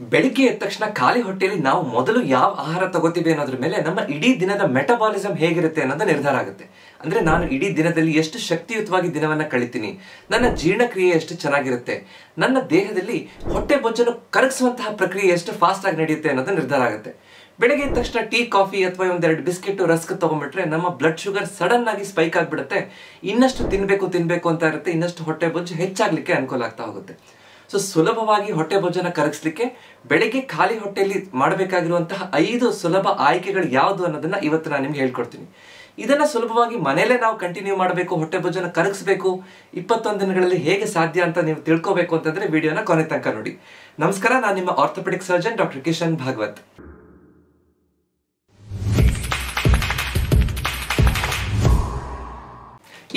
ಬೆಳಿಗ್ಗೆ ಎದ್ದ ತಕ್ಷಣ ಖಾಲಿ ಹೊಟ್ಟೆಯಲ್ಲಿ ನಾವು ಮೊದಲು ಯಾವ ಆಹಾರ ತಗೋತೀವಿ ಅನ್ನೋದ್ರ ಮೇಲೆ ನಮ್ಮ ಇಡೀ ದಿನದ ಮೆಟಬಾಲಿಸಮ್ ಹೇಗಿರುತ್ತೆ ಅನ್ನೋದು ನಿರ್ಧಾರ ಆಗುತ್ತೆ. ಅಂದ್ರೆ ನಾನು ಇಡೀ ದಿನದಲ್ಲಿ ಎಷ್ಟು ಶಕ್ತಿಯುತವಾಗಿ ದಿನವನ್ನ ಕಳಿತೀನಿ, ನನ್ನ ಜೀರ್ಣಕ್ರಿಯೆ ಎಷ್ಟು ಚೆನ್ನಾಗಿರುತ್ತೆ, ನನ್ನ ದೇಹದಲ್ಲಿ ಹೊಟ್ಟೆ ಬೊಜ್ಜನ್ನು ಕರಗಿಸುವಂತಹ ಪ್ರಕ್ರಿಯೆ ಎಷ್ಟು ಫಾಸ್ಟ್ ಆಗಿ ನಡೆಯುತ್ತೆ ಅನ್ನೋದು ನಿರ್ಧಾರ ಆಗುತ್ತೆ. ಬೆಳಗ್ಗೆ ಎದ್ದ ತಕ್ಷಣ ಟೀ, ಕಾಫಿ ಅಥವಾ ಒಂದೆರಡು ಬಿಸ್ಕೆಟ್, ರಸ್ಕ್ ತಗೊಂಡ್ಬಿಟ್ರೆ ನಮ್ಮ ಬ್ಲಡ್ ಶುಗರ್ ಸಡನ್ ಆಗಿ ಸ್ಪೈಕ್ ಆಗ್ಬಿಡುತ್ತೆ. ಇನ್ನಷ್ಟು ತಿನ್ಬೇಕು ಅಂತ ಇರುತ್ತೆ, ಇನ್ನಷ್ಟು ಹೊಟ್ಟೆ ಬೊಜ್ಜು ಹೆಚ್ಚಾಗ್ಲಿಕ್ಕೆ ಅನುಕೂಲ ಆಗ್ತಾ ಹೋಗುತ್ತೆ. ಸೊ ಸುಲಭವಾಗಿ ಹೊಟ್ಟೆ ಬೊಜ್ಜನ್ನು ಕರಗಿಸ್ಲಿಕ್ಕೆ ಬೆಳಿಗ್ಗೆ ಖಾಲಿ ಹೊಟ್ಟೆಯಲ್ಲಿ ಮಾಡಬೇಕಾಗಿರುವಂತಹ 5 ಸುಲಭ ಆಯ್ಕೆಗಳು ಯಾವುದು ಅನ್ನೋದನ್ನ ಇವತ್ತು ನಾನು ನಿಮ್ಗೆ ಹೇಳ್ಕೊಡ್ತೀನಿ. ಇದನ್ನ ಸುಲಭವಾಗಿ ಮನೇಲೆ ನಾವು ಕಂಟಿನ್ಯೂ ಮಾಡಬೇಕು, ಹೊಟ್ಟೆ ಬೊಜ್ಜನ್ನು ಕರಗಿಸಬೇಕು, 21 ದಿನಗಳಲ್ಲಿ ಹೇಗೆ ಸಾಧ್ಯ ಅಂತ ನೀವು ತಿಳ್ಕೋಬೇಕು ಅಂತಂದ್ರೆ ವಿಡಿಯೋನ ಕೊನೆ ತನಕ ನೋಡಿ. ನಮಸ್ಕಾರ, ನಾನು ನಿಮ್ಮ orthopaedic surgeon doctor Kishan Bhagwat.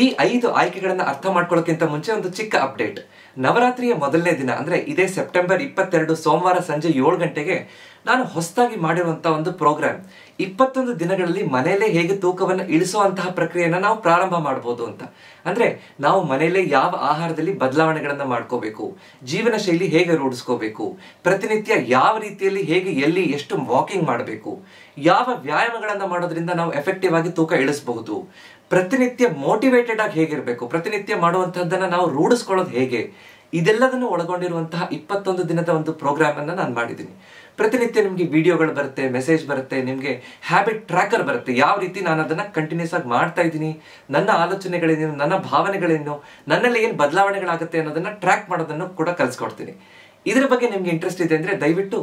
ಈ 5 ಆಯ್ಕೆಗಳನ್ನ ಅರ್ಥ ಮಾಡ್ಕೊಳ್ಳೋಕ್ಕಿಂತ ಮುಂಚೆ ಒಂದು ಚಿಕ್ಕ ಅಪ್ಡೇಟ್. ನವರಾತ್ರಿಯ ಮೊದಲನೇ ದಿನ ಅಂದ್ರೆ ಇದೇ ಸೆಪ್ಟೆಂಬರ್ 22 ಸೋಮವಾರ ಸಂಜೆ 7 ಗಂಟೆಗೆ ನಾನು ಹೊಸದಾಗಿ ಮಾಡಿರುವಂತಹ ಒಂದು ಪ್ರೋಗ್ರಾಮ್ 21 ದಿನಗಳಲ್ಲಿ ಮನೆಯಲ್ಲೇ ಹೇಗೆ ತೂಕವನ್ನು ಇಳಿಸುವಂತಹ ಪ್ರಕ್ರಿಯೆಯನ್ನ ನಾವು ಪ್ರಾರಂಭ ಮಾಡಬಹುದು ಅಂತ. ಅಂದ್ರೆ ನಾವು ಮನೆಯಲ್ಲೇ ಯಾವ ಆಹಾರದಲ್ಲಿ ಬದಲಾವಣೆಗಳನ್ನ ಮಾಡ್ಕೋಬೇಕು, ಜೀವನ ಶೈಲಿ ಹೇಗೆ ರೂಢಿಸ್ಕೋಬೇಕು, ಪ್ರತಿನಿತ್ಯ ಯಾವ ರೀತಿಯಲ್ಲಿ ಹೇಗೆ ಎಲ್ಲಿ ಎಷ್ಟು ವಾಕಿಂಗ್ ಮಾಡಬೇಕು, ಯಾವ ವ್ಯಾಯಾಮಗಳನ್ನ ಮಾಡೋದ್ರಿಂದ ನಾವು ಎಫೆಕ್ಟಿವ್ ಆಗಿ ತೂಕ ಇಳಿಸಬಹುದು, ಪ್ರತಿನಿತ್ಯ ಮೋಟಿವೇಟೆಡ್ ಆಗಿ ಹೇಗಿರಬೇಕು, ಪ್ರತಿನಿತ್ಯ ಮಾಡುವಂತಹದ್ದನ್ನ ನಾವು ರೂಢಿಸ್ಕೊಳ್ಳೋದು ಹೇಗೆ, ಇದೆಲ್ಲದನ್ನು ಒಳಗೊಂಡಿರುವಂತಹ 21 ದಿನದ ಒಂದು ಪ್ರೋಗ್ರಾಮ್ ಅನ್ನ ನಾನು ಮಾಡಿದ್ದೀನಿ. ಪ್ರತಿನಿತ್ಯ ನಿಮ್ಗೆ ವಿಡಿಯೋಗಳು ಬರುತ್ತೆ, ಮೆಸೇಜ್ ಬರುತ್ತೆ, ನಿಮ್ಗೆ ಹ್ಯಾಬಿಟ್ ಟ್ರ್ಯಾಕರ್ ಬರುತ್ತೆ. ಯಾವ ರೀತಿ ನಾನು ಅದನ್ನ ಕಂಟಿನ್ಯೂಸ್ ಆಗಿ ಮಾಡ್ತಾ ಇದ್ದೀನಿ, ನನ್ನ ಆಲೋಚನೆಗಳೇನು, ನನ್ನ ಭಾವನೆಗಳೇನು, ನನ್ನಲ್ಲಿ ಏನು ಬದಲಾವಣೆಗಳಾಗುತ್ತೆ ಅನ್ನೋದನ್ನ ಟ್ರ್ಯಾಕ್ ಮಾಡೋದನ್ನು ಕೂಡ ಕಲಿಸ್ಕೊಡ್ತೀನಿ. ಇದ್ರ ಬಗ್ಗೆ ನಿಮ್ಗೆ ಇಂಟ್ರೆಸ್ಟ್ ಇದೆ ಅಂದ್ರೆ ದಯವಿಟ್ಟು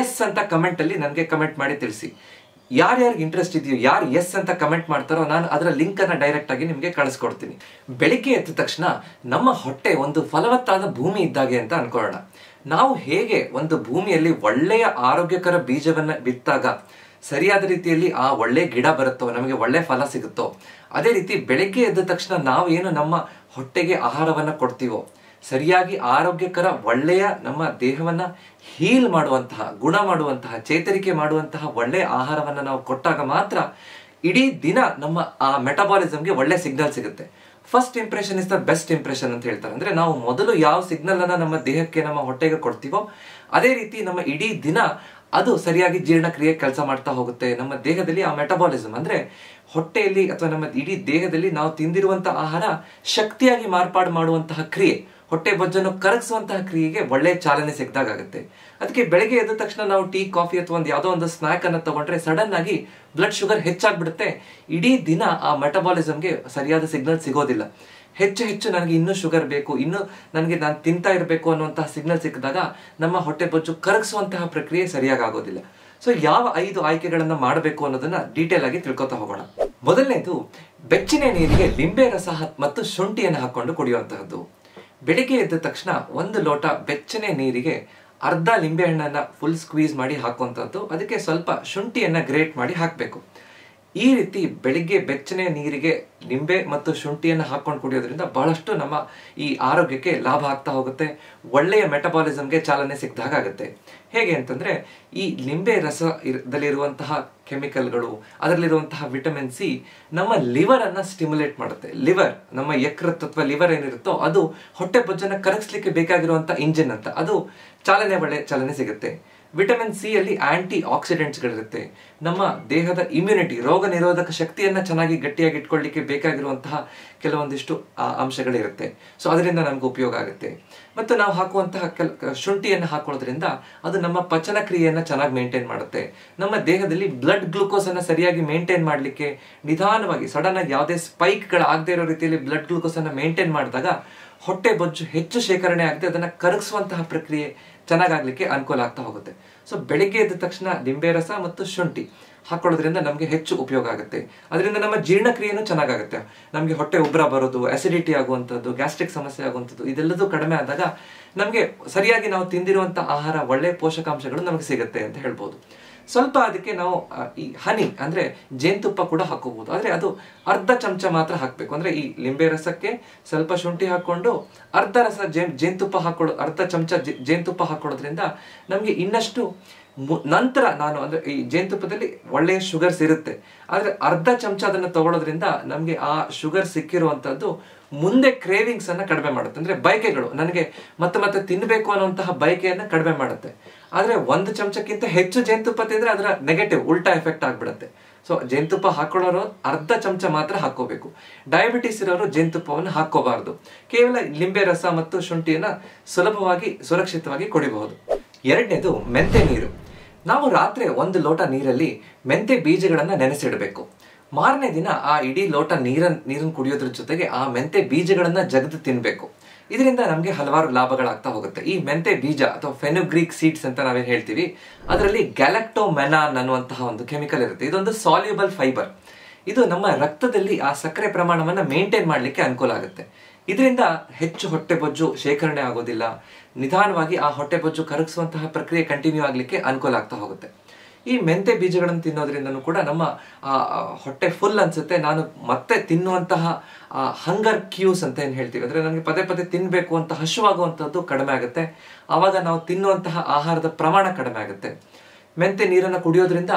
ಎಸ್ ಅಂತ ಕಮೆಂಟ್ ಅಲ್ಲಿ ನನಗೆ ಕಮೆಂಟ್ ಮಾಡಿ ತಿಳಿಸಿ. ಯಾರ್ಯಾರಿಗೆ ಇಂಟ್ರೆಸ್ಟ್ ಇದೆಯೋ, ಯಾರು ಎಸ್ ಅಂತ ಕಮೆಂಟ್ ಮಾಡ್ತಾರೋ ನಾನು ಅದರ ಲಿಂಕ್ ಅನ್ನ ಡೈರೆಕ್ಟ್ ಆಗಿ ನಿಮ್ಗೆ ಕಳಿಸ್ಕೊಡ್ತೀನಿ. ಬೆಳಿಗ್ಗೆ ಎದ್ದ ತಕ್ಷಣ ನಮ್ಮ ಹೊಟ್ಟೆ ಒಂದು ಫಲವತ್ತಾದ ಭೂಮಿ ಇದ್ದಾಗೆ ಅಂತ ಅನ್ಕೊಳ್ಳೋಣ. ನಾವು ಹೇಗೆ ಒಂದು ಭೂಮಿಯಲ್ಲಿ ಒಳ್ಳೆಯ ಆರೋಗ್ಯಕರ ಬೀಜವನ್ನ ಬಿತ್ತಾಗ ಸರಿಯಾದ ರೀತಿಯಲ್ಲಿ ಆ ಒಳ್ಳೆ ಗಿಡ ಬರುತ್ತೋ, ನಮಗೆ ಒಳ್ಳೆ ಫಲ ಸಿಗುತ್ತೋ, ಅದೇ ರೀತಿ ಬೆಳಿಗ್ಗೆ ಎದ್ದ ತಕ್ಷಣ ನಾವು ಏನು ನಮ್ಮ ಹೊಟ್ಟೆಗೆ ಆಹಾರವನ್ನ ಕೊಡ್ತೀವೋ, ಸರಿಯಾಗಿ ಆರೋಗ್ಯಕರ ಒಳ್ಳೆಯ ನಮ್ಮ ದೇಹವನ್ನ ಹೀಲ್ ಮಾಡುವಂತಹ, ಗುಣ ಮಾಡುವಂತಹ, ಚೇತರಿಕೆ ಮಾಡುವಂತಹ ಒಳ್ಳೆಯ ಆಹಾರವನ್ನ ನಾವು ಕೊಟ್ಟಾಗ ಮಾತ್ರ ಇಡೀ ದಿನ ನಮ್ಮ ಆ ಮೆಟಬಾಲಿಸಮ್ಗೆ ಒಳ್ಳೆ ಸಿಗ್ನಲ್ ಸಿಗುತ್ತೆ. First impression is the best impression ಅಂತ ಹೇಳ್ತಾರೆ. ಅಂದ್ರೆ ನಾವು ಮೊದಲು ಯಾವ ಸಿಗ್ನಲ್ ಅನ್ನ ನಮ್ಮ ದೇಹಕ್ಕೆ, ನಮ್ಮ ಹೊಟ್ಟೆಗೆ ಕೊಡ್ತೀವೋ ಅದೇ ರೀತಿ ನಮ್ಮ ಇಡೀ ದಿನ ಅದು ಸರಿಯಾಗಿ ಜೀರ್ಣಕ್ರಿಯೆ ಕೆಲಸ ಮಾಡ್ತಾ ಹೋಗುತ್ತೆ. ನಮ್ಮ ದೇಹದಲ್ಲಿ ಆ ಮೆಟಬಾಲಿಸಮ್ ಅಂದ್ರೆ ಹೊಟ್ಟೆಯಲ್ಲಿ ಅಥವಾ ನಮ್ಮ ಇಡೀ ದೇಹದಲ್ಲಿ ನಾವು ತಿಂದಿರುವಂತಹ ಆಹಾರ ಶಕ್ತಿಯಾಗಿ ಮಾರ್ಪಾಡು ಮಾಡುವಂತಹ ಕ್ರಿಯೆ, ಹೊಟ್ಟೆ ಬೊಜ್ಜನ್ನು ಕರಗಿಸುವಂತಹ ಕ್ರಿಯೆಗೆ ಒಳ್ಳೆ ಚಾಲನೆ ಸಿಕ್ಕಿದಾಗುತ್ತೆ. ಅದಕ್ಕೆ ಬೆಳಗ್ಗೆ ಎದ್ದ ತಕ್ಷಣ ನಾವು ಟೀ, ಕಾಫಿ ಅಥವಾ ಯಾವುದೋ ಒಂದು ಸ್ನಾಕ್ ಅನ್ನ ತಗೊಂಡ್ರೆ ಸಡನ್ ಆಗಿ ಬ್ಲಡ್ ಶುಗರ್ ಹೆಚ್ಚಾಗ್ಬಿಡುತ್ತೆ. ಇಡೀ ದಿನ ಆ ಮೆಟಬಾಲಿಸಮ್ಗೆ ಸರಿಯಾದ ಸಿಗ್ನಲ್ ಸಿಗೋದಿಲ್ಲ. ಹೆಚ್ಚು ನನಗೆ ಇನ್ನೂ ಶುಗರ್ ಬೇಕು, ಇನ್ನು ನನಗೆ ನಾನು ತಿಂತಾ ಇರಬೇಕು ಅನ್ನುವಂತಹ ಸಿಗ್ನಲ್ ಸಿಕ್ಕಿದಾಗ ನಮ್ಮ ಹೊಟ್ಟೆ ಬೊಜ್ಜು ಕರಗಿಸುವಂತಹ ಪ್ರಕ್ರಿಯೆ ಸರಿಯಾಗಿ ಆಗೋದಿಲ್ಲ. ಸೊ ಯಾವ 5 ಆಯ್ಕೆಗಳನ್ನ ಮಾಡಬೇಕು ಅನ್ನೋದನ್ನ ಡೀಟೇಲ್ ಆಗಿ ತಿಳ್ಕೊತಾ ಹೋಗೋಣ. ಮೊದಲನೇದು, ಬೆಚ್ಚನೆ ನೀರಿಗೆ ಲಿಂಬೆ ರಸ ಮತ್ತು ಶುಂಠಿಯನ್ನು ಹಾಕೊಂಡು ಕುಡಿಯುವಂತಹದ್ದು. ಬೆಳಿಗ್ಗೆ ಎದ್ದ ತಕ್ಷಣ 1 ಲೋಟ ಬೆಚ್ಚನೆ ನೀರಿಗೆ ಅರ್ಧ ಲಿಂಬೆ ಹಣ್ಣನ್ನ ಫುಲ್ ಸ್ಕ್ವೀಸ್ ಮಾಡಿ ಹಾಕುವಂಥದ್ದು, ಅದಕ್ಕೆ ಸ್ವಲ್ಪ ಶುಂಠಿಯನ್ನ ಗ್ರೇಟ್ ಮಾಡಿ ಹಾಕಬೇಕು. ಈ ರೀತಿ ಬೆಳಿಗ್ಗೆ ಬೆಚ್ಚನೆ ನೀರಿಗೆ ಲಿಂಬೆ ಮತ್ತು ಶುಂಠಿಯನ್ನು ಹಾಕೊಂಡು ಕುಡಿಯೋದ್ರಿಂದ ಬಹಳಷ್ಟು ನಮ್ಮ ಈ ಆರೋಗ್ಯಕ್ಕೆ ಲಾಭ ಆಗ್ತಾ ಹೋಗುತ್ತೆ, ಒಳ್ಳೆಯ ಮೆಟಬಾಲಿಸಮ್ಗೆ ಚಾಲನೆ ಸಿಕ್ಕಿದಾಗುತ್ತೆ. ಹೇಗೆ ಅಂತಂದ್ರೆ ಈ ಲಿಂಬೆ ರಸದಲ್ಲಿರುವಂತಹ ಕೆಮಿಕಲ್ಗಳು, ಅದರಲ್ಲಿರುವಂತಹ ವಿಟಮಿನ್ ಸಿ ನಮ್ಮ ಲಿವರ್ ಅನ್ನ ಸ್ಟಿಮ್ಯುಲೇಟ್ ಮಾಡುತ್ತೆ. ಲಿವರ್, ನಮ್ಮ ಯಕೃತ್ ಅಥವಾ ಲಿವರ್ ಏನಿರುತ್ತೋ ಅದು ಹೊಟ್ಟೆ ಬೊಜ್ಜನ್ನು ಕರಗಿಸ್ಲಿಕ್ಕೆ ಬೇಕಾಗಿರುವಂತಹ ಇಂಜಿನ್ ಅಂತ, ಅದು ಒಳ್ಳೆ ಚಾಲನೆ ಸಿಗುತ್ತೆ. ವಿಟಮಿನ್ ಸಿ ಅಲ್ಲಿ ಆಂಟಿ ಆಕ್ಸಿಡೆಂಟ್ಸ್ ಗಳಿರುತ್ತೆ. ನಮ್ಮ ದೇಹದ ಇಮ್ಯುನಿಟಿ, ರೋಗ ನಿರೋಧಕ ಶಕ್ತಿಯನ್ನ ಚೆನ್ನಾಗಿ ಗಟ್ಟಿಯಾಗಿ ಇಟ್ಕೊಳ್ಳಿಕ್ಕೆ ಬೇಕಾಗಿರುವಂತಹ ಕೆಲವೊಂದಿಷ್ಟು ಅಂಶಗಳಿರುತ್ತೆ. ಸೊ ಅದರಿಂದ ನಮ್ಗೆ ಉಪಯೋಗ ಆಗುತ್ತೆ. ಮತ್ತು ನಾವು ಹಾಕುವಂತಹ ಶುಂಠಿಯನ್ನು ಹಾಕೊಳ್ಳೋದ್ರಿಂದ ಅದು ನಮ್ಮ ಪಚನ ಕ್ರಿಯೆಯನ್ನ ಚೆನ್ನಾಗಿ ಮೇಂಟೈನ್ ಮಾಡುತ್ತೆ. ನಮ್ಮ ದೇಹದಲ್ಲಿ ಬ್ಲಡ್ ಗ್ಲೂಕೋಸ್ ಅನ್ನ ಸರಿಯಾಗಿ ಮೇಂಟೈನ್ ಮಾಡ್ಲಿಕ್ಕೆ, ನಿಧಾನವಾಗಿ ಸಡನ್ ಆಗಿ ಯಾವುದೇ ಸ್ಪೈಕ್ಗಳಾಗದೇ ಇರೋ ರೀತಿಯಲ್ಲಿ ಬ್ಲಡ್ ಗ್ಲೂಕೋಸ್ ಅನ್ನ ಮೇಂಟೈನ್ ಮಾಡಿದಾಗ ಹೊಟ್ಟೆ ಬೊಜ್ಜು ಹೆಚ್ಚು ಶೇಖರಣೆ ಆಗದೆ ಅದನ್ನ ಕರಗಿಸುವಂತಹ ಪ್ರಕ್ರಿಯೆ ಚೆನ್ನಾಗಾಗ್ಲಿಕ್ಕೆ ಅನುಕೂಲ ಆಗ್ತಾ ಹೋಗುತ್ತೆ. ಸೊ ಬೆಳಿಗ್ಗೆ ಎದ್ದ ತಕ್ಷಣ ಲಿಂಬೆ ರಸ ಮತ್ತು ಶುಂಠಿ ಹಾಕೊಳ್ಳೋದ್ರಿಂದ ನಮಗೆ ಹೆಚ್ಚು ಉಪಯೋಗ ಆಗುತ್ತೆ. ಅದರಿಂದ ನಮ್ಮ ಜೀರ್ಣಕ್ರಿಯೆನೂ ಚೆನ್ನಾಗಾಗುತ್ತೆ. ನಮಗೆ ಹೊಟ್ಟೆ ಉಬ್ಬರ ಬರೋದು, ಅಸಿಡಿಟಿ ಆಗುವಂಥದ್ದು, ಗ್ಯಾಸ್ಟ್ರಿಕ್ ಸಮಸ್ಯೆ ಆಗುವಂಥದ್ದು ಇದೆಲ್ಲದೂ ಕಡಿಮೆ ಆದಾಗ ನಮಗೆ ಸರಿಯಾಗಿ ನಾವು ತಿಂದಿರುವಂತಹ ಆಹಾರ, ಒಳ್ಳೆ ಪೋಷಕಾಂಶಗಳು ನಮಗೆ ಸಿಗುತ್ತೆ ಅಂತ ಹೇಳ್ಬೋದು. ಸ್ವಲ್ಪ ಅದಕ್ಕೆ ನಾವು ಈ ಹನಿ ಅಂದ್ರೆ ಜೇನುತುಪ್ಪ ಕೂಡ ಹಾಕೋಬಹುದು, ಆದ್ರೆ ಅದು ಅರ್ಧ ಚಮಚ ಮಾತ್ರ ಹಾಕಬೇಕು. ಅಂದ್ರೆ ಈ ಲಿಂಬೆ ರಸಕ್ಕೆ ಸ್ವಲ್ಪ ಶುಂಠಿ ಹಾಕೊಂಡು ಅರ್ಧ ಅರ್ಧ ಚಮಚ ಜೇನುತುಪ್ಪ ಹಾಕೊಳ್ಳೋದ್ರಿಂದ ನಮ್ಗೆ ಇನ್ನಷ್ಟು ನಂತರ ನಾನು ಅಂದ್ರೆ ಈ ಜೇನುತುಪ್ಪದಲ್ಲಿ ಒಳ್ಳೆಯ ಶುಗರ್ಸ್ ಇರುತ್ತೆ, ಆದ್ರೆ ಅರ್ಧ ಚಮಚ ಅದನ್ನ ತಗೊಳ್ಳೋದ್ರಿಂದ ನಮ್ಗೆ ಆ ಶುಗರ್ ಸಿಕ್ಕಿರುವಂತದ್ದು ಮುಂದೆ ಕ್ರೇವಿಂಗ್ಸ್ ಅನ್ನ ಕಡಿಮೆ ಮಾಡುತ್ತೆ. ಅಂದ್ರೆ ಬಯಕೆಗಳು, ನನಗೆ ಮತ್ತೆ ಮತ್ತೆ ತಿನ್ಬೇಕು ಅನ್ನುವಂತಹ ಬಯಕೆಯನ್ನ ಕಡಿಮೆ ಮಾಡುತ್ತೆ. ಆದ್ರೆ ಒಂದು ಚಮಚಕ್ಕಿಂತ ಹೆಚ್ಚು ಜೇನುತುಪ್ಪ ತಿಂದ್ರೆ ಅದರ ನೆಗೆಟಿವ್ ಉಲ್ಟಾ ಎಫೆಕ್ಟ್ ಆಗ್ಬಿಡುತ್ತೆ. ಸೊ ಜೇನುತುಪ್ಪ ಹಾಕೊಳ್ಳೋರು ಅರ್ಧ ಚಮಚ ಮಾತ್ರ ಹಾಕೋಬೇಕು. ಡಯಾಬಿಟಿಸ್ ಇರೋರು ಜೇನುತುಪ್ಪವನ್ನು ಹಾಕೋಬಾರ್ದು. ಕೇವಲ ಲಿಂಬೆ ರಸ ಮತ್ತು ಶುಂಠಿಯನ್ನ ಸುಲಭವಾಗಿ ಸುರಕ್ಷಿತವಾಗಿ ಕುಡಿಬಹುದು. ಎರಡನೇದು ಮೆಂತೆ ನೀರು. ನಾವು ರಾತ್ರಿ 1 ಲೋಟ ನೀರಲ್ಲಿ ಮೆಂತೆ ಬೀಜಗಳನ್ನ ನೆನೆಸಿಡಬೇಕು. ಮಾರನೇ ದಿನ ಆ ಇಡೀ ಲೋಟ ನೀರನ್ನು ಕುಡಿಯೋದ್ರ ಜೊತೆಗೆ ಆ ಮೆಂತೆ ಬೀಜಗಳನ್ನ ಜಗದು ತಿನ್ಬೇಕು. ಇದರಿಂದ ನಮಗೆ ಹಲವಾರು ಲಾಭಗಳಾಗ್ತಾ ಹೋಗುತ್ತೆ. ಈ ಮೆಂತೆ ಬೀಜ ಅಥವಾ ಫೆನುಗ್ರೀಕ್ ಸೀಡ್ಸ್ ಅಂತ ನಾವೇನ್ ಹೇಳ್ತೀವಿ, ಅದರಲ್ಲಿ ಗ್ಯಾಲಕ್ಟೋಮೆನಾನ್ ಅನ್ನುವಂತಹ ಒಂದು ಕೆಮಿಕಲ್ ಇರುತ್ತೆ. ಇದೊಂದು ಸಾಲ್ಯುಬಲ್ ಫೈಬರ್. ಇದು ನಮ್ಮ ರಕ್ತದಲ್ಲಿ ಆ ಸಕ್ಕರೆ ಪ್ರಮಾಣವನ್ನ ಮೇಂಟೈನ್ ಮಾಡ್ಲಿಕ್ಕೆ ಅನುಕೂಲ ಆಗುತ್ತೆ. ಇದರಿಂದ ಹೆಚ್ಚು ಹೊಟ್ಟೆ ಬೊಜ್ಜು ಶೇಖರಣೆ ಆಗೋದಿಲ್ಲ. ನಿಧಾನವಾಗಿ ಆ ಹೊಟ್ಟೆ ಬೊಜ್ಜು ಕರಗಿಸುವಂತಹ ಪ್ರಕ್ರಿಯೆ ಕಂಟಿನ್ಯೂ ಆಗ್ಲಿಕ್ಕೆ ಅನುಕೂಲ ಆಗ್ತಾ ಹೋಗುತ್ತೆ. ಈ ಮೆಂತೆ ಬೀಜಗಳನ್ನು ತಿನ್ನೋದ್ರಿಂದನೂ ಕೂಡ ನಮ್ಮ ಹೊಟ್ಟೆ ಫುಲ್ ಅನ್ಸುತ್ತೆ. ನಾನು ಮತ್ತೆ ತಿನ್ನುವಂತಹ ಹಂಗರ್ ಕ್ಯೂಸ್ ಅಂತ ಏನ್ ಹೇಳ್ತೀವಿ, ಅಂದ್ರೆ ನನಗೆ ಪದೇ ಪದೇ ತಿನ್ಬೇಕು ಅಂತ ಹಸಿವಾಗುವಂತದ್ದು ಕಡಿಮೆ ಆಗುತ್ತೆ. ಆವಾಗ ನಾವು ತಿನ್ನುವಂತಹ ಆಹಾರದ ಪ್ರಮಾಣ ಕಡಿಮೆ ಆಗುತ್ತೆ. ಮೆಂತೆ ನೀರನ್ನು ಕುಡಿಯೋದ್ರಿಂದ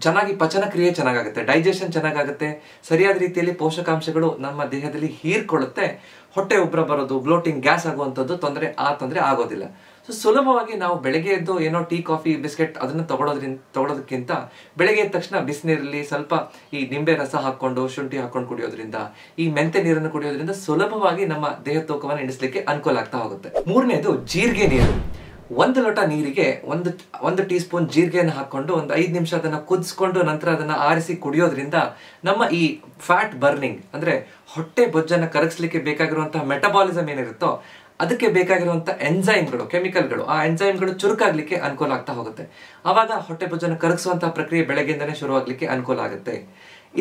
ಚೆನ್ನಾಗಿ ಪಚನ ಕ್ರಿಯೆ ಚೆನ್ನಾಗುತ್ತೆ, ಡೈಜೆಷನ್ ಚೆನ್ನಾಗುತ್ತೆ, ಸರಿಯಾದ ರೀತಿಯಲ್ಲಿ ಪೋಷಕಾಂಶಗಳು ನಮ್ಮ ದೇಹದಲ್ಲಿ ಹೀರ್ಕೊಳ್ಳುತ್ತೆ. ಹೊಟ್ಟೆ ಉಬ್ಬರ ಬರೋದು, ಬ್ಲೋಟಿಂಗ್, ಗ್ಯಾಸ್ ಆಗುವಂಥದ್ದು ತೊಂದರೆ ಆಗೋದಿಲ್ಲ. ಸೊ ಸುಲಭವಾಗಿ ನಾವು ಬೆಳಗ್ಗೆ ಎದ್ದು ಏನೋ ಟೀ, ಕಾಫಿ, ಬಿಸ್ಕೆಟ್ ಅದನ್ನ ತಗೊಳ್ಳೋದಕ್ಕಿಂತ ಬೆಳಗ್ಗೆ ಎದ್ದ ತಕ್ಷಣ ಬಿಸಿನೀರಲ್ಲಿ ಸ್ವಲ್ಪ ಈ ನಿಂಬೆ ರಸ ಹಾಕೊಂಡು ಶುಂಠಿ ಹಾಕೊಂಡು ಕುಡಿಯೋದ್ರಿಂದ, ಈ ಮೆಂತೆ ನೀರನ್ನು ಕುಡಿಯೋದ್ರಿಂದ ಸುಲಭವಾಗಿ ನಮ್ಮ ದೇಹ ತೂಕವನ್ನು ಇಳಿಸ್ಲಿಕ್ಕೆ ಅನುಕೂಲ ಆಗ್ತಾ ಹೋಗುತ್ತೆ. ಮೂರನೇದು ಜೀರಿಗೆ ನೀರು. 1 ಲೋಟ ನೀರಿಗೆ ಒಂದು ಟೀ ಸ್ಪೂನ್ ಜೀರಿಗೆಯನ್ನು ಹಾಕೊಂಡು ಒಂದು 5 ನಿಮಿಷ ಅದನ್ನ ಕುದಿಸ್ಕೊಂಡು ನಂತರ ಅದನ್ನ ಆರಿಸಿ ಕುಡಿಯೋದ್ರಿಂದ ನಮ್ಮ ಈ ಫ್ಯಾಟ್ ಬರ್ನಿಂಗ್ ಅಂದ್ರೆ ಹೊಟ್ಟೆ ಬೊಜ್ಜನ್ನು ಕರಗಿಸ್ಲಿಕ್ಕೆ ಬೇಕಾಗಿರುವಂತಹ ಮೆಟಬಾಲಿಸಮ್ ಏನಿರುತ್ತೋ ಅದಕ್ಕೆ ಬೇಕಾಗಿರುವಂತಹ ಎಂಜೈಮ್ಗಳು, ಕೆಮಿಕಲ್ಗಳು, ಆ ಎಂಜೈಮ್ಗಳು ಚುರುಕಾಗ್ಲಿಕ್ಕೆ ಅನುಕೂಲ ಆಗ್ತಾ ಹೋಗುತ್ತೆ. ಆವಾಗ ಹೊಟ್ಟೆ ಬೊಜ್ಜನ್ನು ಕರಗಿಸುವಂತಹ ಪ್ರಕ್ರಿಯೆ ಬೆಳಗ್ಗೆಯಿಂದನೇ ಶುರುವಾಗ್ಲಿಕ್ಕೆ ಅನುಕೂಲ ಆಗುತ್ತೆ.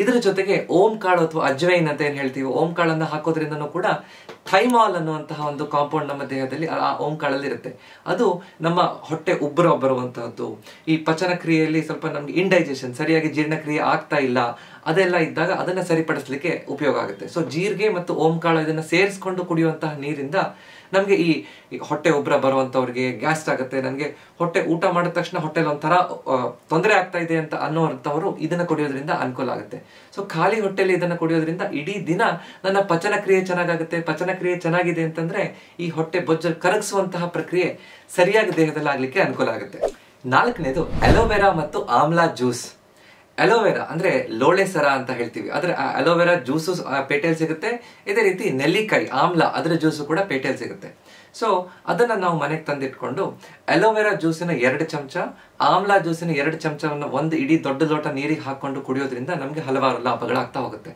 ಇದರ ಜೊತೆಗೆ ಓಂ ಕಾಳು ಅಥವಾ ಅಜ್ವೈನ್ ಅಂತ ಏನ್ ಹೇಳ್ತೀವಿ, ಓಂ ಕಾಳನ್ನ ಹಾಕೋದ್ರಿಂದನೂ ಕೂಡ ಥೈಮಾಲ್ ಅನ್ನುವಂತಹ ಒಂದು ಕಾಂಪೌಂಡ್ ನಮ್ಮ ದೇಹದಲ್ಲಿ ಆ ಓಂ ಕಾಳಲ್ಲಿ ಇರುತ್ತೆ. ಅದು ನಮ್ಮ ಹೊಟ್ಟೆ ಉಬ್ಬರ ಬರುವಂತಹದ್ದು, ಈ ಪಚನ ಕ್ರಿಯೆಯಲ್ಲಿ ಸ್ವಲ್ಪ ನಮ್ಗೆ ಇಂಡೈಜೆಷನ್, ಸರಿಯಾಗಿ ಜೀರ್ಣಕ್ರಿಯೆ ಆಗ್ತಾ ಇಲ್ಲ, ಅದೆಲ್ಲ ಇದ್ದಾಗ ಅದನ್ನ ಸರಿಪಡಿಸ್ಲಿಕ್ಕೆ ಉಪಯೋಗ ಆಗುತ್ತೆ. ಸೊ ಜೀರಿಗೆ ಮತ್ತು ಓಂ ಕಾಳು ಇದನ್ನ ಸೇರಿಸ್ಕೊಂಡು ಕುಡಿಯುವಂತಹ ನೀರಿಂದ ನಮ್ಗೆ ಈ ಹೊಟ್ಟೆ ಉಬ್ಬರ ಬರುವಂತವ್ರಿಗೆ, ಗ್ಯಾಸ್ ಆಗುತ್ತೆ, ನನಗೆ ಹೊಟ್ಟೆ ಊಟ ಮಾಡಿದ ತಕ್ಷಣ ಹೊಟ್ಟೆಲಿ ಒಂಥರ ತೊಂದರೆ ಆಗ್ತಾ ಇದೆ ಅಂತ ಅನ್ನೋಂಥವ್ರು ಇದನ್ನ ಕುಡಿಯೋದ್ರಿಂದ ಅನುಕೂಲ ಆಗುತ್ತೆ. ಸೊ ಖಾಲಿ ಹೊಟ್ಟೆಲಿ ಇದನ್ನ ಕುಡಿಯೋದ್ರಿಂದ ಇಡೀ ದಿನ ನನ್ನ ಪಚನ ಕ್ರಿಯೆ ಚೆನ್ನಾಗುತ್ತೆ. ಪಚನ ಕ್ರಿಯೆ ಚೆನ್ನಾಗಿದೆ ಅಂತಂದ್ರೆ ಈ ಹೊಟ್ಟೆ ಬೊಜ್ಜು ಕರಗಿಸುವಂತಹ ಪ್ರಕ್ರಿಯೆ ಸರಿಯಾಗಿ ದೇಹದಲ್ಲಿ ಆಗ್ಲಿಕ್ಕೆ ಅನುಕೂಲ ಆಗುತ್ತೆ. ನಾಲ್ಕನೇದು ಅಲೋವೆರಾ ಮತ್ತು ಆಮ್ಲಾ ಜ್ಯೂಸ್. ಅಲೋವೆರಾ ಅಂದ್ರೆ ಲೋಳೆ ಸರ ಅಂತ ಹೇಳ್ತೀವಿ, ಆದ್ರೆ ಅಲೋವೆರಾ ಜ್ಯೂಸು ಪೇಟೆಯಲ್ಲಿ ಸಿಗುತ್ತೆ. ಇದೇ ರೀತಿ ನೆಲ್ಲಿಕಾಯಿ ಆಮ್ಲ ಅದರ ಜ್ಯೂಸು ಕೂಡ ಪೇಟೆಯಲ್ಲಿ ಸಿಗುತ್ತೆ. ಸೊ ಅದನ್ನ ನಾವು ಮನೆಗೆ ತಂದಿಟ್ಕೊಂಡು ಅಲೋವೆರಾ ಜ್ಯೂಸಿನ 2 ಚಮಚ, ಆಮ್ಲಾ ಜ್ಯೂಸಿನ 2 ಚಮಚವನ್ನು ಒಂದು ಇಡೀ ದೊಡ್ಡ ಲೋಟ ನೀರಿಗೆ ಹಾಕೊಂಡು ಕುಡಿಯೋದ್ರಿಂದ ನಮ್ಗೆ ಹಲವಾರು ಲಾಭಗಳಾಗ್ತಾ ಹೋಗುತ್ತೆ.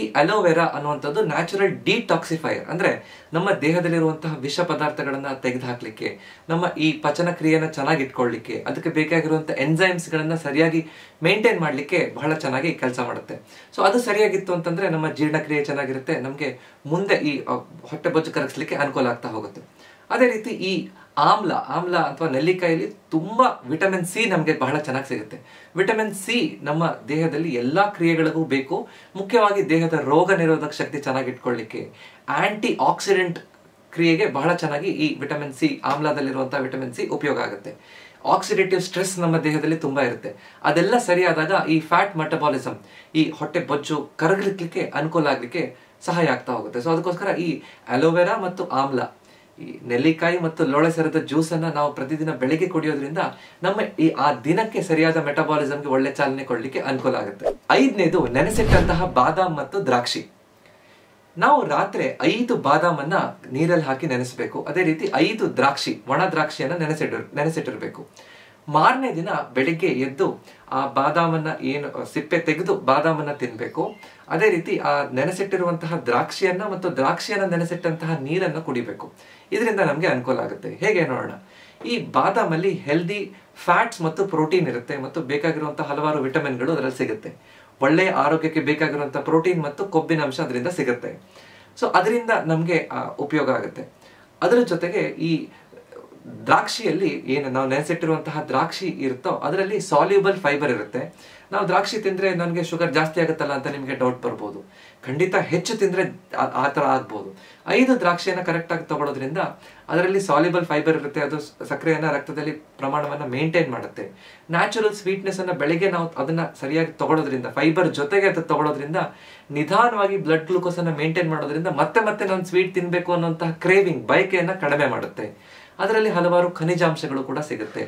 ಈ ಅಲೋವೆರಾ ಅನ್ನುವಂಥದ್ದು ನ್ಯಾಚುರಲ್ ಡಿಟಾಕ್ಸಿಫೈಯರ್, ಅಂದ್ರೆ ನಮ್ಮ ದೇಹದಲ್ಲಿರುವಂತಹ ವಿಷ ಪದಾರ್ಥಗಳನ್ನ ತೆಗೆದುಹಾಕ್ಲಿಕ್ಕೆ, ನಮ್ಮ ಈ ಪಚನ ಕ್ರಿಯೆನ ಚೆನ್ನಾಗಿ ಇಟ್ಕೊಳ್ಳಿಕ್ಕೆ, ಅದಕ್ಕೆ ಬೇಕಾಗಿರುವಂತಹ ಎಂಜೈಮ್ಸ್ ಗಳನ್ನ ಸರಿಯಾಗಿ ಮೇಂಟೈನ್ ಮಾಡ್ಲಿಕ್ಕೆ ಬಹಳ ಚೆನ್ನಾಗಿ ಕೆಲಸ ಮಾಡುತ್ತೆ. ಸೊ ಅದು ಸರಿಯಾಗಿತ್ತು ಅಂತಂದ್ರೆ ನಮ್ಮ ಜೀರ್ಣಕ್ರಿಯೆ ಚೆನ್ನಾಗಿರುತ್ತೆ, ನಮ್ಗೆ ಮುಂದೆ ಈ ಹೊಟ್ಟೆ ಬೊಜ್ಜು ಕರಗಿಸ್ಲಿಕ್ಕೆ ಅನುಕೂಲ ಆಗ್ತಾ ಹೋಗುತ್ತೆ. ಅದೇ ರೀತಿ ಈ ಆಮ್ಲ ಅಥವಾ ನೆಲ್ಲಿಕಾಯಲ್ಲಿ ತುಂಬಾ ವಿಟಮಿನ್ ಸಿ ನಮ್ಗೆ ಬಹಳ ಚೆನ್ನಾಗಿ ಸಿಗುತ್ತೆ. ವಿಟಮಿನ್ ಸಿ ನಮ್ಮ ದೇಹದಲ್ಲಿ ಎಲ್ಲಾ ಕ್ರಿಯೆಗಳಿಗೂ ಬೇಕು. ಮುಖ್ಯವಾಗಿ ದೇಹದ ರೋಗ ನಿರೋಧಕ ಶಕ್ತಿ ಚೆನ್ನಾಗಿ ಇಟ್ಕೊಳ್ಳಿಕ್ಕೆ, ಆಂಟಿ ಆಕ್ಸಿಡೆಂಟ್ ಕ್ರಿಯೆಗೆ ಬಹಳ ಚೆನ್ನಾಗಿ ಈ ವಿಟಮಿನ್ ಸಿ, ಆಮ್ಲದಲ್ಲಿರುವಂತಹ ವಿಟಮಿನ್ ಸಿ ಉಪಯೋಗ ಆಗುತ್ತೆ. ಆಕ್ಸಿಡೇಟಿವ್ ಸ್ಟ್ರೆಸ್ ನಮ್ಮ ದೇಹದಲ್ಲಿ ತುಂಬಾ ಇರುತ್ತೆ, ಅದೆಲ್ಲ ಸರಿಯಾದಾಗ ಈ ಫ್ಯಾಟ್ ಮೆಟಬಾಲಿಸಮ್, ಈ ಹೊಟ್ಟೆ ಬೊಜ್ಜು ಕರಗಲಿಕ್ಕೆ ಅನುಕೂಲ ಆಗ್ಲಿಕ್ಕೆ ಸಹಾಯ ಆಗ್ತಾ ಹೋಗುತ್ತೆ. ಸೊ ಅದಕ್ಕೋಸ್ಕರ ಈ ಅಲೋವೆರಾ ಮತ್ತು ಆಮ್ಲ, ಈ ನೆಲ್ಲಿಕಾಯಿ ಮತ್ತು ಲೋಳೆ ಸರದ ಜ್ಯೂಸ್ ಅನ್ನ ನಾವು ಪ್ರತಿದಿನ ಬೆಳಿಗ್ಗೆ ಕುಡಿಯೋದ್ರಿಂದ ನಮ್ಮ ಆ ದಿನಕ್ಕೆ ಸರಿಯಾದ ಮೆಟಬಾಲಿಸಮ್ಗೆ ಒಳ್ಳೆ ಚಾಲನೆ ಕೊಡ್ಲಿಕ್ಕೆ ಅನುಕೂಲ ಆಗುತ್ತೆ. 5ನೇದು ನೆನೆಸಿಟ್ಟಂತಹ ಬಾದಾಮ್ ಮತ್ತು ದ್ರಾಕ್ಷಿ. ನಾವು ರಾತ್ರಿ 5 ಬಾದಾಮನ್ನ ನೀರಲ್ಲಿ ಹಾಕಿ ನೆನೆಸಬೇಕು. ಅದೇ ರೀತಿ 5 ದ್ರಾಕ್ಷಿ, ಒಣ ದ್ರಾಕ್ಷಿಯನ್ನ ನೆನೆಸಿಟ್ಟಿರ್ಬೇಕು. ಮಾರನೇ ದಿನ ಬೆಳಿಗ್ಗೆ ಎದ್ದು ಆ ಬಾದಾಮನ್ನ ಏನು ಸಿಪ್ಪೆ ತೆಗೆದು ಬಾದಾಮನ್ನ ತಿನ್ಬೇಕು. ಅದೇ ರೀತಿ ಆ ನೆನೆಸಿಟ್ಟಿರುವಂತಹ ದ್ರಾಕ್ಷಿಯನ್ನ ಮತ್ತು ದ್ರಾಕ್ಷಿಯನ್ನ ನೆನೆಸಿಟ್ಟಂತಹ ನೀರನ್ನ ಕುಡಿಬೇಕು. ಇದರಿಂದ ನಮ್ಗೆ ಅನುಕೂಲ ಆಗುತ್ತೆ. ಹೇಗೆ ನೋಡೋಣ. ಈ ಬಾದಾಮಲ್ಲಿ ಹೆಲ್ದಿ ಫ್ಯಾಟ್ಸ್ ಮತ್ತು ಪ್ರೋಟೀನ್ ಇರುತ್ತೆ ಮತ್ತು ಬೇಕಾಗಿರುವಂತಹ ಹಲವಾರು ವಿಟಮಿನ್ಗಳು ಅದರಲ್ಲಿ ಸಿಗುತ್ತೆ. ಒಳ್ಳೆಯ ಆರೋಗ್ಯಕ್ಕೆ ಬೇಕಾಗಿರುವಂತಹ ಪ್ರೋಟೀನ್ ಮತ್ತು ಕೊಬ್ಬಿನ ಅಂಶ ಅದರಿಂದ ಸಿಗುತ್ತೆ. ಸೊ ಅದರಿಂದ ನಮ್ಗೆ ಉಪಯೋಗ ಆಗುತ್ತೆ. ಅದರ ಜೊತೆಗೆ ಈ ದ್ರಾಕ್ಷಿಯಲ್ಲಿ ಏನು ನಾವು ನೆನೆಸಿಟ್ಟಿರುವಂತಹ ದ್ರಾಕ್ಷಿ ಇರುತ್ತೋ ಅದರಲ್ಲಿ ಸಾಲ್ಯುಬಲ್ ಫೈಬರ್ ಇರುತ್ತೆ. ನಾವು ದ್ರಾಕ್ಷಿ ತಿಂದ್ರೆ ನನಗೆ ಶುಗರ್ ಜಾಸ್ತಿ ಆಗುತ್ತಲ್ಲ ಅಂತ ನಿಮಗೆ ಡೌಟ್ ಬರ್ಬೋದು. ಖಂಡಿತ ಹೆಚ್ಚು ತಿಂದ್ರೆ ಆ ತರ ಆಗ್ಬೋದು. 5 ದ್ರಾಕ್ಷಿಯನ್ನ ಕರೆಕ್ಟ್ ಆಗಿ ತಗೊಳ್ಳೋದ್ರಿಂದ ಅದರಲ್ಲಿ ಸಾಲ್ಯುಬಲ್ ಫೈಬರ್ ಇರುತ್ತೆ. ಅದು ಸಕ್ಕರೆಯನ್ನ ರಕ್ತದಲ್ಲಿ ಪ್ರಮಾಣವನ್ನ ಮೇಂಟೈನ್ ಮಾಡುತ್ತೆ. ನ್ಯಾಚುರಲ್ ಸ್ವೀಟ್ನೆಸ್ ಅನ್ನ ಬೆಳಿಗ್ಗೆ ನಾವು ಅದನ್ನ ಸರಿಯಾಗಿ ತಗೊಳ್ಳೋದ್ರಿಂದ, ಫೈಬರ್ ಜೊತೆಗೆ ಅದು ತಗೊಳ್ಳೋದ್ರಿಂದ ನಿಧಾನವಾಗಿ ಬ್ಲಡ್ ಗ್ಲೂಕೋಸ್ ಅನ್ನ ಮೇಂಟೈನ್ ಮಾಡೋದ್ರಿಂದ ಮತ್ತೆ ನಾನು ಸ್ವೀಟ್ ತಿನ್ಬೇಕು ಅನ್ನುವಂತಹ ಕ್ರೇವಿಂಗ್, ಬಯಕೆಯನ್ನ ಕಡಿಮೆ ಮಾಡುತ್ತೆ. ಅದರಲ್ಲಿ ಹಲವಾರು ಖನಿಜಾಂಶಗಳು ಕೂಡ ಸಿಗುತ್ತೆ.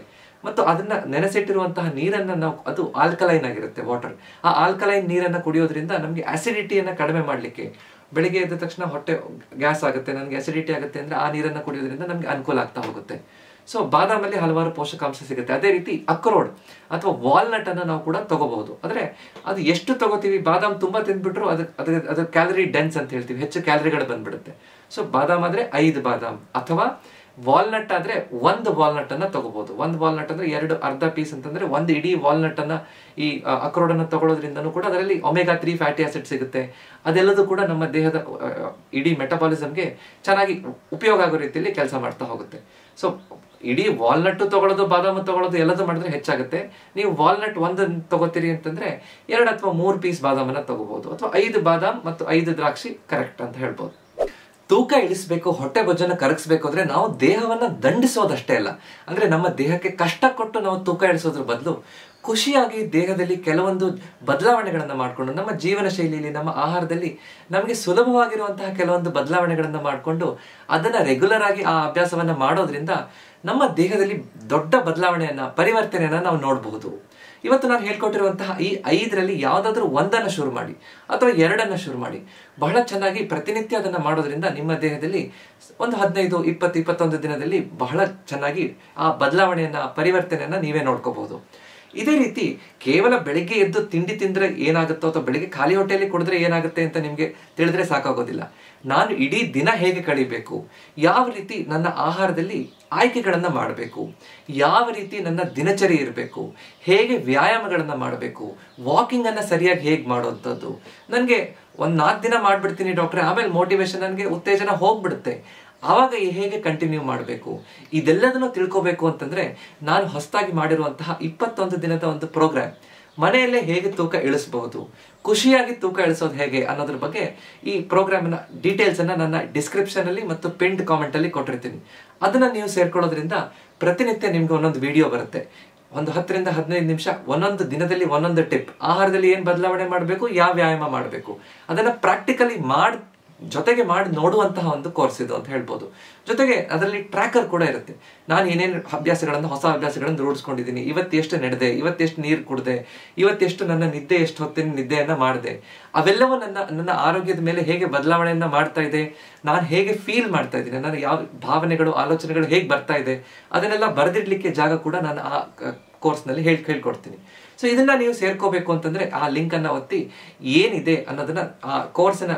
ಮತ್ತು ಅದನ್ನ ನೆನೆಸಿಟ್ಟಿರುವಂತಹ ನೀರನ್ನ ನಾವು, ಅದು ಆಲ್ಕಲೈನ್ ಆಗಿರುತ್ತೆ ವಾಟರ್, ಆ ಆಲ್ಕಲೈನ್ ನೀರನ್ನ ಕುಡಿಯೋದ್ರಿಂದ ನಮಗೆ ಆಸಿಡಿಟಿಯನ್ನ ಕಡಿಮೆ ಮಾಡಲಿಕ್ಕೆ, ಬೆಳಿಗ್ಗೆ ಎದ್ದ ತಕ್ಷಣ ಹೊಟ್ಟೆ ಗ್ಯಾಸ್ ಆಗುತ್ತೆ, ನನಗೆ ಅಸಿಡಿಟಿ ಆಗುತ್ತೆ ಅಂದ್ರೆ ಆ ನೀರನ್ನು ಕುಡಿಯೋದ್ರಿಂದ ನಮಗೆ ಅನುಕೂಲ ಆಗ್ತಾ ಹೋಗುತ್ತೆ. ಸೊ ಬಾದಾಮಲ್ಲಿ ಹಲವಾರು ಪೋಷಕಾಂಶ ಸಿಗುತ್ತೆ. ಅದೇ ರೀತಿ ಅಕ್ರೋಡ್ ಅಥವಾ ವಾಲ್ನಟ್ ಅನ್ನು ನಾವು ಕೂಡ ತಗೋಬಹುದು. ಅಂದ್ರೆ ಅದು ಎಷ್ಟು ತಗೋತೀವಿ, ಬಾದಾಮ್ ತುಂಬಾ ತಿಂದ್ಬಿಟ್ರು ಅದು ಕ್ಯಾಲರಿ ಡೆನ್ಸ್ ಅಂತ ಹೇಳ್ತೀವಿ, ಹೆಚ್ಚು ಕ್ಯಾಲರಿಗಳು ಬಂದ್ಬಿಡುತ್ತೆ. ಸೊ ಬಾದಾಮ್ ಆದ್ರೆ 5 ಬಾದಾಮ್, ಅಥವಾ ವಾಲ್ನಟ್ ಆದ್ರೆ 1 ವಾಲ್ನಟ್ ಅನ್ನ ತಗೋಬಹುದು. 1 ವಾಲ್ನಟ್ ಅಂದ್ರೆ 2 ಅರ್ಧ ಪೀಸ್ ಅಂತಂದ್ರೆ 1 ಇಡೀ ವಾಲ್ನಟ್ ಅನ್ನ, ಈ ಅಕ್ರೋಡ್ ಅನ್ನ ತಗೊಳ್ಳೋದ್ರಿಂದನೂ ಕೂಡ ಅದರಲ್ಲಿ ಒಮೆಗಾ 3 ಫ್ಯಾಟಿ ಆಸಿಡ್ ಸಿಗುತ್ತೆ. ಅದೆಲ್ಲದೂ ಕೂಡ ನಮ್ಮ ದೇಹದ ಇಡೀ ಮೆಟಬಾಲಿಸಮ್ಗೆ ಚೆನ್ನಾಗಿ ಉಪಯೋಗ ಆಗೋ ರೀತಿಯಲ್ಲಿ ಕೆಲಸ ಮಾಡ್ತಾ ಹೋಗುತ್ತೆ. ಸೊ ಇಡೀ ವಾಲ್ನಟ್ ತಗೊಳ್ಳೋದು, ಬಾದಾಮು ತಗೊಳ್ಳೋದು ಎಲ್ಲದೂ ಮಾಡಿದ್ರೆ ಹೆಚ್ಚಾಗುತ್ತೆ. ನೀವು ವಾಲ್ನಟ್ 1 ತಗೋತೀರಿ ಅಂತಂದ್ರೆ 2 ಅಥವಾ 3 ಪೀಸ್ ಬಾದಾಮನ್ನ ತಗೋಬಹುದು, ಅಥವಾ 5 ಬಾದಾಮ್ ಮತ್ತು 5 ದ್ರಾಕ್ಷಿ ಕರೆಕ್ಟ್ ಅಂತ ಹೇಳ್ಬೋದು. ತೂಕ ಇಳಿಸಬೇಕು, ಹೊಟ್ಟೆ ಬೊಜ್ಜನ್ನು ಕರಗಿಸಬೇಕು ಅಂದ್ರೆ ನಾವು ದೇಹವನ್ನ ದಂಡಿಸೋದಷ್ಟೇ ಅಲ್ಲ, ಅಂದ್ರೆ ನಮ್ಮ ದೇಹಕ್ಕೆ ಕಷ್ಟ ಕೊಟ್ಟು ನಾವು ತೂಕ ಇಳಿಸೋದ್ರ ಬದಲು ಖುಷಿಯಾಗಿ ದೇಹದಲ್ಲಿ ಕೆಲವೊಂದು ಬದಲಾವಣೆಗಳನ್ನ ಮಾಡಿಕೊಂಡು, ನಮ್ಮ ಜೀವನ ಶೈಲಿಯಲ್ಲಿ, ನಮ್ಮ ಆಹಾರದಲ್ಲಿ ನಮಗೆ ಸುಲಭವಾಗಿರುವಂತಹ ಕೆಲವೊಂದು ಬದಲಾವಣೆಗಳನ್ನ ಮಾಡಿಕೊಂಡು ಅದನ್ನ ರೆಗ್ಯುಲರ್ ಆಗಿ ಆ ಅಭ್ಯಾಸವನ್ನ ಮಾಡೋದ್ರಿಂದ ನಮ್ಮ ದೇಹದಲ್ಲಿ ದೊಡ್ಡ ಬದಲಾವಣೆಯನ್ನ, ಪರಿವರ್ತನೆಯನ್ನ ನಾವು ನೋಡಬಹುದು. ಇವತ್ತು ನಾನು ಹೇಳ್ಕೊಟ್ಟಿರುವಂತಹ ಈ 5ರಲ್ಲಿ ಯಾವುದಾದ್ರೂ 1ಅನ್ನ ಶುರು ಮಾಡಿ ಅಥವಾ 2ಅನ್ನ ಶುರು ಮಾಡಿ, ಬಹಳ ಚೆನ್ನಾಗಿ ಪ್ರತಿನಿತ್ಯ ಅದನ್ನ ಮಾಡೋದ್ರಿಂದ ನಿಮ್ಮ ದೇಹದಲ್ಲಿ ಒಂದು 15, 20, 21 ದಿನದಲ್ಲಿ ಬಹಳ ಚೆನ್ನಾಗಿ ಆ ಬದಲಾವಣೆಯನ್ನ, ಪರಿವರ್ತನೆಯನ್ನ ನೀವೇ ನೋಡ್ಕೋಬಹುದು. ಇದೇ ರೀತಿ ಕೇವಲ ಬೆಳಿಗ್ಗೆ ಎದ್ದು ತಿಂಡಿ ತಿಂದ್ರೆ ಏನಾಗುತ್ತೋ ಅಥವಾ ಬೆಳಿಗ್ಗೆ ಖಾಲಿ ಹೊಟ್ಟೆಯಲ್ಲಿ ಕುಡಿದ್ರೆ ಏನಾಗುತ್ತೆ ಅಂತ ನಿಮ್ಗೆ ತಿಳಿದ್ರೆ ಸಾಕಾಗೋದಿಲ್ಲ. ನಾನು ಇಡೀ ದಿನ ಹೇಗೆ ಕಳಿಬೇಕು, ಯಾವ ರೀತಿ ನನ್ನ ಆಹಾರದಲ್ಲಿ ಆಯ್ಕೆಗಳನ್ನ ಮಾಡಬೇಕು, ಯಾವ ರೀತಿ ನನ್ನ ದಿನಚರಿ ಇರಬೇಕು, ಹೇಗೆ ವ್ಯಾಯಾಮಗಳನ್ನ ಮಾಡಬೇಕು, ವಾಕಿಂಗ್ ಅನ್ನ ಸರಿಯಾಗಿ ಹೇಗೆ ಮಾಡೋಂಥದ್ದು. ನನಗೆ ಒಂದು 4 ದಿನ ಮಾಡ್ಬಿಡ್ತೀನಿ ಡಾಕ್ಟ್ರೆ, ಆಮೇಲೆ ಮೋಟಿವೇಶನ್, ನನಗೆ ಉತ್ತೇಜನ ಹೋಗ್ಬಿಡುತ್ತೆ, ಆವಾಗ ಹೇಗೆ ಕಂಟಿನ್ಯೂ ಮಾಡಬೇಕು, ಇದೆಲ್ಲದನ್ನು ತಿಳ್ಕೋಬೇಕು ಅಂತಂದ್ರೆ ನಾನು ಹೊಸದಾಗಿ ಮಾಡಿರುವಂತಹ 21 ದಿನದ ಒಂದು ಪ್ರೋಗ್ರಾಮ್, ಮನೆಯಲ್ಲೇ ಹೇಗೆ ತೂಕ ಇಳಿಸಬಹುದು, ಖುಷಿಯಾಗಿ ತೂಕ ಇಳಿಸೋದು ಹೇಗೆ ಅನ್ನೋದ್ರ ಬಗ್ಗೆ ಈ ಪ್ರೋಗ್ರಾಮಿನ ಡೀಟೇಲ್ಸ್ ಅನ್ನ ನನ್ನ ಡಿಸ್ಕ್ರಿಪ್ಷನ್ ಅಲ್ಲಿ ಮತ್ತು ಪಿನ್ಡ್ ಕಾಮೆಂಟ್ ಅಲ್ಲಿ ಕೊಟ್ಟಿರ್ತೀನಿ. ಅದನ್ನ ನೀವು ಸೇರ್ಕೊಳ್ಳೋದ್ರಿಂದ ಪ್ರತಿನಿತ್ಯ ನಿಮ್ಗೆ ಒಂದೊಂದು ವಿಡಿಯೋ ಬರುತ್ತೆ, ಒಂದು 10 ರಿಂದ 15 ನಿಮಿಷ, ಒಂದೊಂದು ದಿನದಲ್ಲಿ ಒಂದೊಂದು ಟಿಪ್, ಆಹಾರದಲ್ಲಿ ಏನ್ ಬದಲಾವಣೆ ಮಾಡಬೇಕು, ಯಾವ ವ್ಯಾಯಾಮ ಮಾಡಬೇಕು, ಅದನ್ನ ಪ್ರಾಕ್ಟಿಕಲಿ ಜೊತೆಗೆ ಮಾಡಿ ನೋಡುವಂತಹ ಒಂದು ಕೋರ್ಸ್ ಇದು ಅಂತ ಹೇಳ್ಬೋದು. ಜೊತೆಗೆ ಅದರಲ್ಲಿ ಟ್ರ್ಯಾಕರ್ ಕೂಡ ಇರುತ್ತೆ. ನಾನು ಏನೇನು ಹೊಸ ಅಭ್ಯಾಸಗಳನ್ನು ರೂಢಿಸ್ಕೊಂಡಿದ್ದೀನಿ, ಇವತ್ತೆಷ್ಟು ನಡೆದೆ, ಇವತ್ತೆಷ್ಟು ನೀರು ಕುಡಿದೆ, ಇವತ್ತೆಷ್ಟು ನನ್ನ ನಿದ್ದೆ, ಎಷ್ಟು ಹೊತ್ತಿನ ನಿದ್ದೆಯನ್ನ ಮಾಡಿದೆ, ಅವೆಲ್ಲವೂ ನನ್ನ ಆರೋಗ್ಯದ ಮೇಲೆ ಹೇಗೆ ಬದಲಾವಣೆಯನ್ನ ಮಾಡ್ತಾ ಇದೆ, ನಾನು ಹೇಗೆ ಫೀಲ್ ಮಾಡ್ತಾ ಇದ್ದೀನಿ, ನನ್ನ ಯಾವ ಭಾವನೆಗಳು, ಆಲೋಚನೆಗಳು ಹೇಗೆ ಬರ್ತಾ ಇದೆ, ಅದನ್ನೆಲ್ಲ ಬರೆದಿಡ್ಲಿಕ್ಕೆ ಜಾಗ ಕೂಡ ನಾನು ಆ ಕೋರ್ಸ್ನಲ್ಲಿ ಹೇಳ್ಕೊಡ್ತೀನಿ. ಸೊ ಇದನ್ನ ನೀವು ಸೇರ್ಕೋಬೇಕು ಅಂತಂದ್ರೆ ಆ ಲಿಂಕ್ ಅನ್ನ ಒತ್ತಿ ಏನಿದೆ ಅನ್ನೋದನ್ನ, ಆ ಕೋರ್ಸಿನ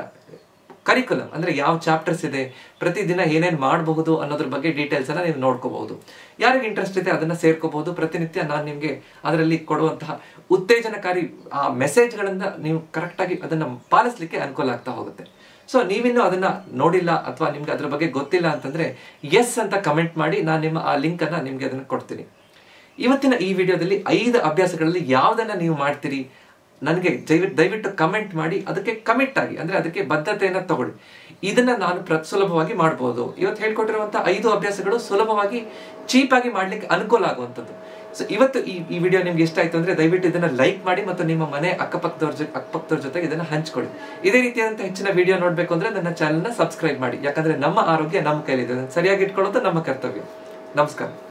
ಕರಿಕ್ಯುಲಮ್ ಅಂದ್ರೆ ಯಾವ ಚಾಪ್ಟರ್ಸ್ ಇದೆ, ಪ್ರತಿದಿನ ಏನೇನು ಮಾಡಬಹುದು ಅನ್ನೋದ್ರ ಬಗ್ಗೆ ಡೀಟೇಲ್ಸ್ ಅನ್ನ ನೀವು ನೋಡ್ಕೋಬಹುದು. ಯಾರಿಗೆ ಇಂಟ್ರೆಸ್ಟ್ ಇದೆ ಅದನ್ನ ಸೇರ್ಕೋಬಹುದು. ಪ್ರತಿನಿತ್ಯ ನಾನು ನಿಮ್ಗೆ ಅದರಲ್ಲಿ ಕೊಡುವಂತಹ ಉತ್ತೇಜನಕಾರಿ ಆ ಮೆಸೇಜ್ಗಳಿಂದ ನೀವು ಕರೆಕ್ಟ್ ಆಗಿ ಅದನ್ನ ಪಾಲಿಸ್ಲಿಕ್ಕೆ ಅನುಕೂಲ ಆಗ್ತಾ ಹೋಗುತ್ತೆ. ಸೊ ನೀವಿನ್ನು ಅದನ್ನ ನೋಡಿಲ್ಲ ಅಥವಾ ನಿಮ್ಗೆ ಅದ್ರ ಬಗ್ಗೆ ಗೊತ್ತಿಲ್ಲ ಅಂತಂದ್ರೆ ಎಸ್ ಅಂತ ಕಮೆಂಟ್ ಮಾಡಿ, ನಾನು ನಿಮ್ಮ ಆ ಲಿಂಕ್ ಅನ್ನ ನಿಮ್ಗೆ ಅದನ್ನ ಕೊಡ್ತೀನಿ. ಇವತ್ತಿನ ಈ ವಿಡಿಯೋದಲ್ಲಿ 5 ಅಭ್ಯಾಸಗಳಲ್ಲಿ ಯಾವ್ದನ್ನ ನೀವು ಮಾಡ್ತೀರಿ ನನಗೆ ದಯವಿಟ್ಟು ಕಮೆಂಟ್ ಮಾಡಿ, ಅದಕ್ಕೆ ಕಮಿಟ್ ಆಗಿ, ಅಂದ್ರೆ ಅದಕ್ಕೆ ಬದ್ಧತೆಯನ್ನ ತಗೊಳ್ಳಿ. ಇದನ್ನ ನಾನು ಸುಲಭವಾಗಿ ಮಾಡಬಹುದು. ಇವತ್ತು ಹೇಳ್ಕೊಟ್ಟಿರುವಂತಹ 5 ಅಭ್ಯಾಸಗಳು ಸುಲಭವಾಗಿ, ಚೀಪ್ ಆಗಿ ಮಾಡ್ಲಿಕ್ಕೆ ಅನುಕೂಲ ಆಗುವಂಥದ್ದು. ಸೊ ಇವತ್ತು ಈ ವಿಡಿಯೋ ನಿಮ್ಗೆ ಇಷ್ಟ ಆಯ್ತು ಅಂದ್ರೆ ದಯವಿಟ್ಟು ಇದನ್ನ ಲೈಕ್ ಮಾಡಿ ಮತ್ತು ನಿಮ್ಮ ಮನೆ ಅಕ್ಕಪಕ್ಕದವ್ರ ಜೊತೆಗೆ ಇದನ್ನ ಹಂಚ್ಕೊಳ್ಳಿ. ಇದೇ ರೀತಿಯಾದಂತಹ ಹೆಚ್ಚಿನ ವಿಡಿಯೋ ನೋಡ್ಬೇಕು ಅಂದ್ರೆ ನನ್ನ ಚಾನೆಲ್ ನ ಸಬ್ಸ್ಕ್ರೈಬ್ ಮಾಡಿ, ಯಾಕಂದ್ರೆ ನಮ್ಮ ಆರೋಗ್ಯ ನಮ್ಮ ಕೈಲಿದೆ, ಸರಿಯಾಗಿ ಇಟ್ಕೊಳ್ಳೋದು ನಮ್ಮ ಕರ್ತವ್ಯ. ನಮಸ್ಕಾರ.